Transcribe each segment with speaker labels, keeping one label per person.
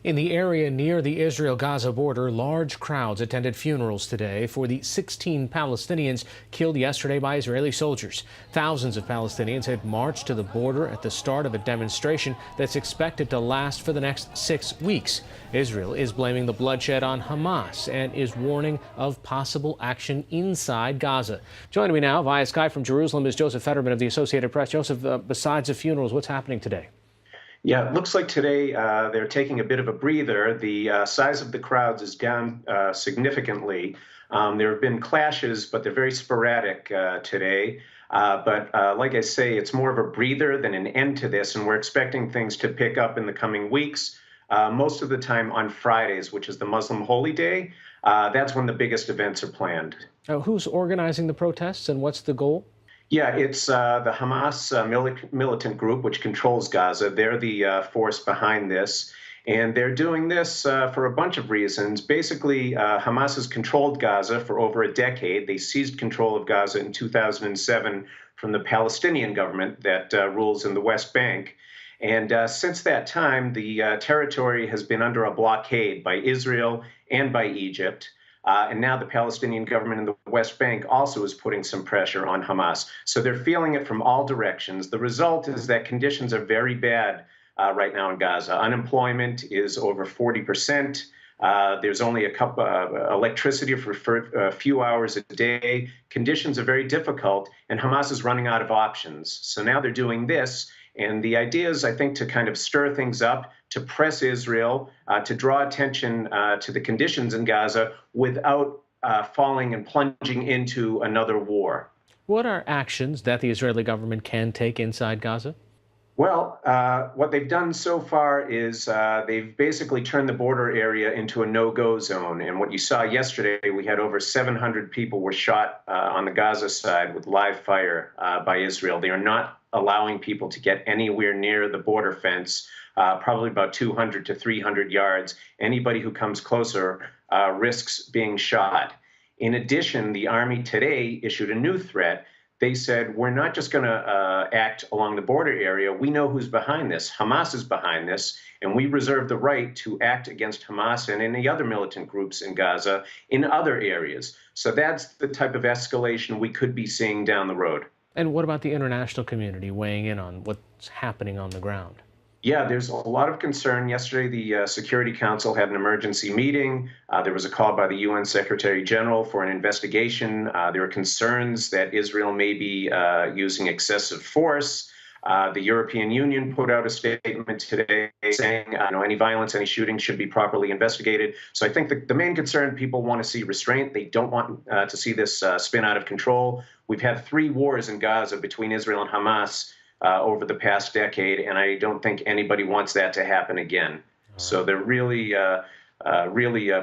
Speaker 1: In the area near the Israel-Gaza border, large crowds attended funerals today for the 16 Palestinians killed yesterday by Israeli soldiers. Thousands of Palestinians had marched to the border at the start of a demonstration that's expected to last for the next 6 weeks. Israel is blaming the bloodshed on Hamas and is warning of possible action inside Gaza. Joining me now via Skype from Jerusalem is Joseph Fetterman of the Associated Press. Joseph, besides the funerals, what's happening today?
Speaker 2: Yeah, it looks like today they're taking a bit of a breather. The size of the crowds is down significantly. There have been clashes, but they're very sporadic today. But like I say, it's more of a breather than an end to this, and we're expecting things to pick up in the coming weeks. Most of the time on Fridays, which is the Muslim holy day, that's when the biggest events are planned.
Speaker 1: Who's organizing the protests and what's the goal?
Speaker 2: Yeah, it's the Hamas militant group, which controls Gaza. They're the force behind this. And they're doing this for a bunch of reasons. Basically, Hamas has controlled Gaza for over a decade. They seized control of Gaza in 2007 from the Palestinian government that rules in the West Bank. And since that time, the territory has been under a blockade by Israel and by Egypt. And now the Palestinian government in the West Bank also is putting some pressure on Hamas. So they're feeling it from all directions. The result is that conditions are very bad right now in Gaza. Unemployment is over 40%. There's only a couple electricity for a few hours a day. Conditions are very difficult, and Hamas is running out of options. So now they're doing this. And the idea is, I think, to kind of stir things up, to press Israel, to draw attention to the conditions in Gaza without falling and plunging into another war.
Speaker 1: What are actions that the Israeli government can take inside Gaza?
Speaker 2: Well, what they've done so far is they've basically turned the border area into a no-go zone. And what you saw yesterday, we had over 700 people were shot on the Gaza side with live fire by Israel. They are not allowing people to get anywhere near the border fence, probably about 200 to 300 yards. Anybody who comes closer risks being shot. In addition, the army today issued a new threat. They said, we're not just going to act along the border area. We know who's behind this. Hamas is behind this, and we reserve the right to act against Hamas and any other militant groups in Gaza in other areas. So that's the type of escalation we could be seeing down the road.
Speaker 1: And what about the international community weighing in on what's happening on the ground?
Speaker 2: Yeah, there's a lot of concern. Yesterday, the Security Council had an emergency meeting. There was a call by the UN Secretary General for an investigation. There are concerns that Israel may be using excessive force. The European Union put out a statement today saying any violence, any shooting should be properly investigated. So I think the main concern, people want to see restraint. They don't want to see this spin out of control. We've had 3 wars in Gaza between Israel and Hamas over the past decade, and I don't think anybody wants that to happen again. So they're really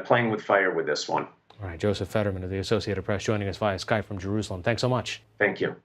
Speaker 2: playing with fire with this one.
Speaker 1: All right, Joseph Fetterman of the Associated Press joining us via Skype from Jerusalem. Thanks so much.
Speaker 2: Thank you.